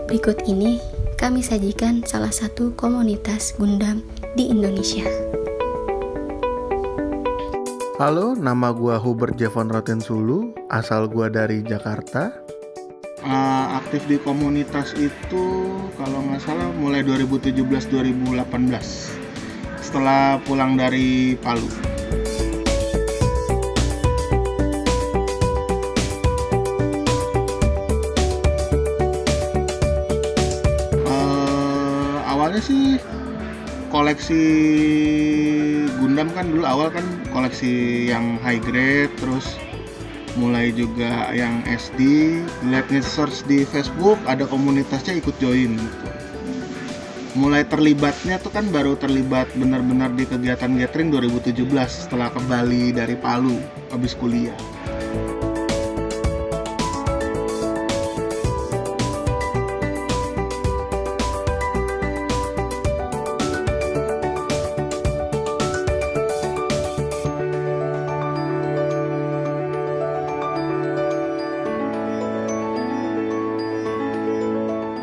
Berikut ini kami sajikan salah satu komunitas Gundam di Indonesia. Halo, nama gua Hubert Jevon Rotensulu, asal gua dari Jakarta. Aktif di komunitas itu kalau nggak salah mulai 2017-2018 setelah pulang dari Palu. Awalnya sih koleksi Gundam kan dulu awal kan koleksi yang high grade, terus mulai juga yang SD, lihat search di Facebook ada komunitasnya ikut join gitu. Mulai terlibatnya tuh kan baru terlibat benar-benar di kegiatan gathering 2017 setelah kembali dari Palu habis kuliah.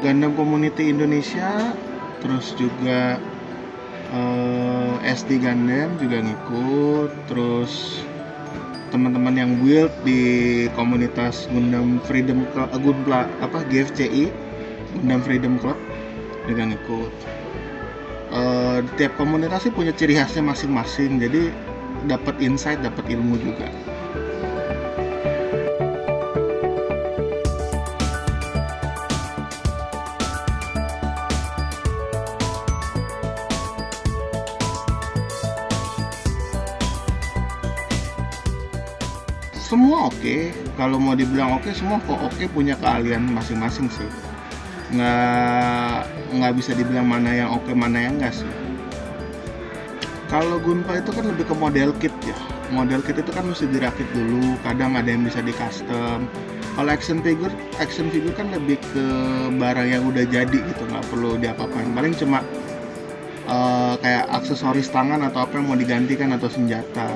Gundam Community Indonesia, terus juga SD Gundam juga ngikut, terus teman-teman yang build di komunitas Gundam Freedom Club, GFCI, Gundam Freedom Club juga ngikut. Tiap komunitas sih punya ciri khasnya masing-masing, jadi dapat insight, dapat ilmu juga. Semua oke. Kalau mau dibilang oke, semua kok oke, punya keahlian masing-masing sih. Nggak bisa dibilang mana yang oke, mana yang enggak sih. Kalau Gunpla itu kan lebih ke model kit ya. Model kit itu kan mesti dirakit dulu, kadang ada yang bisa di custom. Kalau action figure kan lebih ke barang yang udah jadi gitu, nggak perlu diapa-apain. Paling cuma kayak aksesoris tangan atau apa yang mau digantikan atau senjata.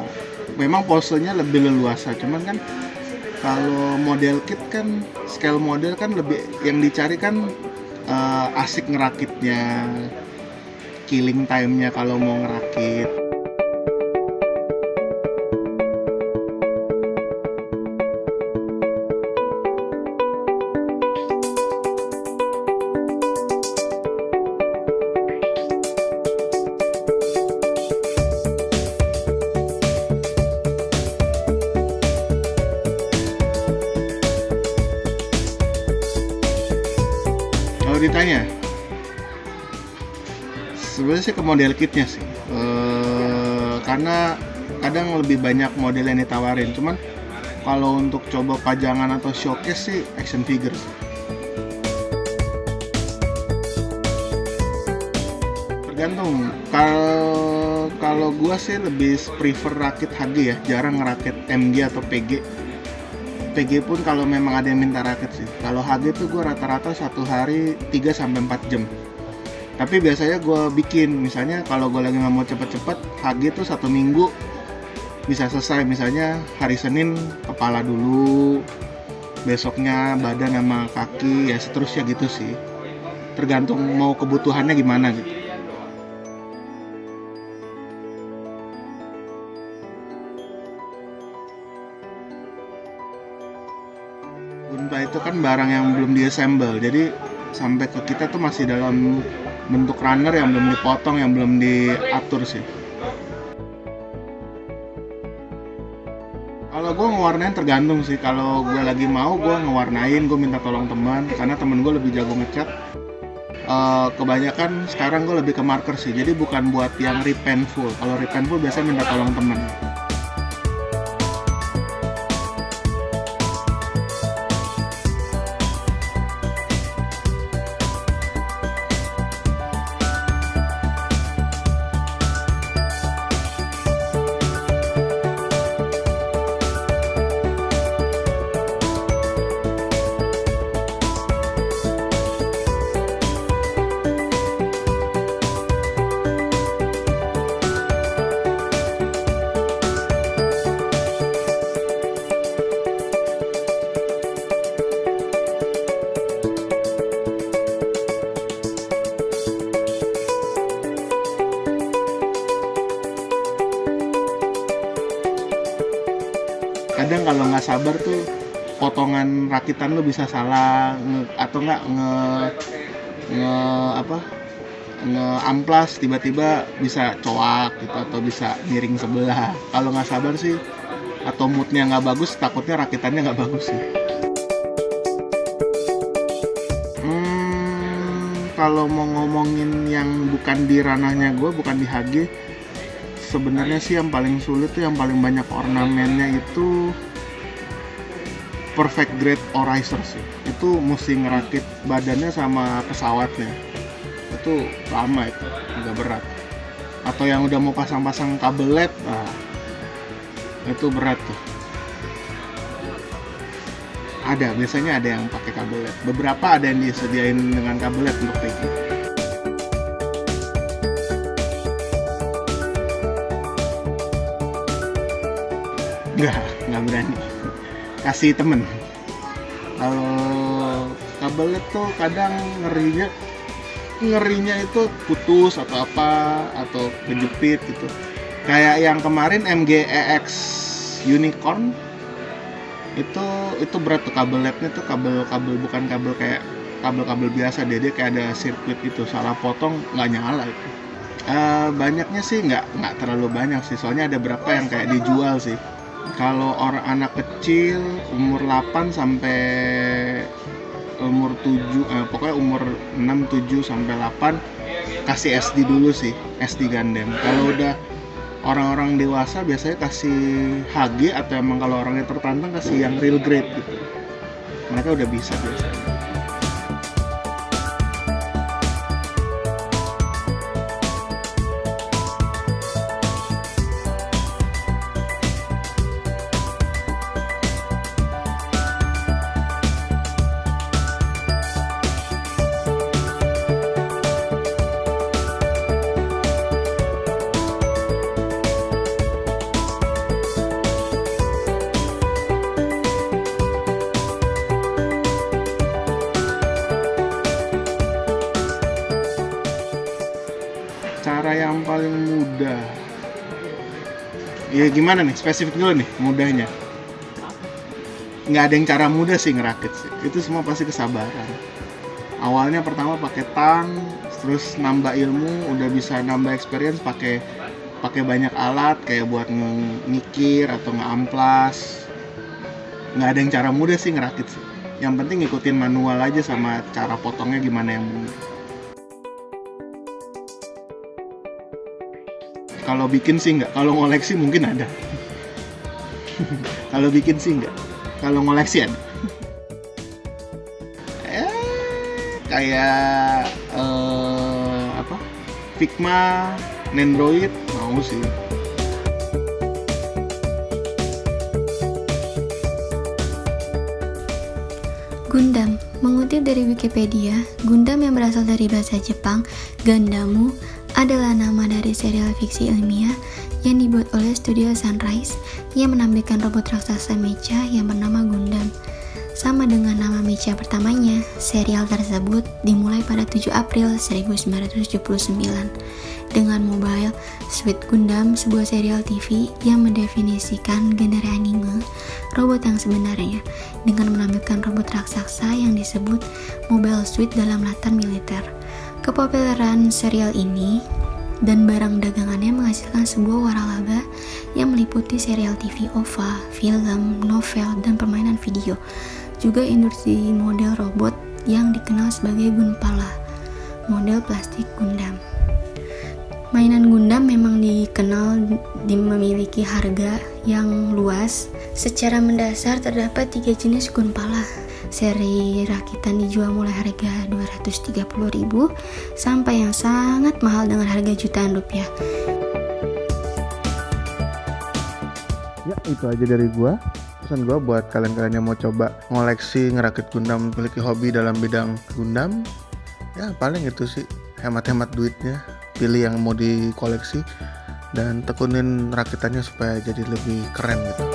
Memang posenya lebih leluasa, cuman kan kalau model kit kan scale model kan lebih yang dicari kan asik ngerakitnya, killing time-nya kalau mau ngerakit. Kalau ditanya, sebenarnya sih ke model kitnya sih, karena kadang lebih banyak model yang ditawarin. Cuman kalau untuk coba pajangan atau showcase sih action figure sih. Tergantung. Kalau gua sih lebih prefer rakit HG ya, jarang ngerakit MG atau PG. PG pun kalau memang ada yang minta rakit sih. Kalau HG tuh gue rata-rata satu hari 3-4 jam. Tapi biasanya gue bikin, misalnya kalau gue lagi nggak mau cepet-cepet, HG tuh 1 minggu bisa selesai. Misalnya hari Senin kepala dulu, besoknya badan sama kaki, ya seterusnya gitu sih. Tergantung mau kebutuhannya gimana gitu. Gunpla itu kan barang yang belum diassemble, jadi sampai ke kita tuh masih dalam bentuk runner yang belum dipotong, yang belum diatur sih. Kalau gue ngewarnain tergantung sih. Kalau gue lagi mau, gue ngewarnain, gue minta tolong teman, karena temen gue lebih jago ngecat. Kebanyakan sekarang gue lebih ke marker sih, jadi bukan buat yang repaint full. Kalau repaint full biasanya minta tolong teman. kadang kalau nggak sabar tuh potongan rakitan lu bisa salah atau nggak nge-amplas tiba-tiba bisa coak gitu atau bisa miring sebelah. Kalau nggak sabar sih atau moodnya nggak bagus, takutnya rakitannya nggak bagus sih. Kalau mau ngomongin yang bukan di ranahnya gue, bukan di HG, sebenarnya sih yang paling sulit tuh yang paling banyak ornamennya itu perfect grade orizer sih. Itu mesti ngerakit badannya sama pesawatnya. Itu lama, itu agak berat. Atau yang udah mau pasang-pasang kabel LED, itu berat tuh. Biasanya ada yang pakai kabel LED. Beberapa ada yang disediain dengan kabel LED untuk kayak gitu. Nggak berani. Kasih temen. Kalau kabel LED tuh kadang ngerinya itu putus atau apa, atau kejepit gitu. Kayak yang kemarin MG-EX Unicorn itu berat tuh, kabel LED-nya tuh kabel bukan kabel kayak kabel biasa, dia kayak ada sirkuit itu, salah potong nggak nyala itu. Banyaknya sih nggak terlalu banyak sih, soalnya ada berapa yang kayak dijual sih. Kalau orang anak kecil umur 8 sampai umur 7, pokoknya umur 6, 7 sampai 8 kasih SD dulu sih, SD Gundam. Kalau udah orang-orang dewasa biasanya kasih HG, atau emang kalau orangnya tertantang kasih yang real grade gitu. Mereka udah bisa biasanya. Cara yang paling mudah, ya gimana nih, spesifik dulu nih mudahnya. Nggak ada yang cara mudah sih ngerakit sih, itu semua pasti kesabaran. Awalnya pertama pakai tang, terus nambah ilmu, udah bisa nambah experience pakai banyak alat kayak buat ngikir atau ngeamplas. Nggak ada yang cara mudah sih ngerakit sih, yang penting ngikutin manual aja sama cara potongnya gimana yang bener. Kalau bikin sih nggak, kalau ngoleksi mungkin ada. Kalau bikin sih nggak, kalau ngoleksi ada. Kayak Figma, Nendroid mau sih. Gundam. Mengutip dari Wikipedia, Gundam yang berasal dari bahasa Jepang, Gandamu, adalah nama dari serial fiksi ilmiah yang dibuat oleh studio Sunrise yang menampilkan robot raksasa mecha yang bernama Gundam. Sama dengan nama mecha pertamanya, serial tersebut dimulai pada 7 April 1979 dengan Mobile Suit Gundam, sebuah serial TV yang mendefinisikan genre anime robot yang sebenarnya dengan menampilkan robot raksasa yang disebut Mobile Suit dalam latar militer. Kepopuleran serial ini dan barang dagangannya menghasilkan sebuah waralaba yang meliputi serial TV OVA, film, novel, dan permainan video. Juga industri model robot yang dikenal sebagai Gunpla, model plastik Gundam. Mainan Gundam memang dikenal memiliki harga yang luas. Secara mendasar terdapat 3 jenis Gunpla. Seri rakitan dijual mulai harga 230.000 sampai yang sangat mahal dengan harga jutaan rupiah. Ya, itu aja dari gua. Pesan gua buat kalian-kalian yang mau coba ngoleksi, ngerakit Gundam, memiliki hobi dalam bidang Gundam, ya paling itu sih, hemat-hemat duitnya, pilih yang mau dikoleksi dan tekunin rakitannya supaya jadi lebih keren gitu.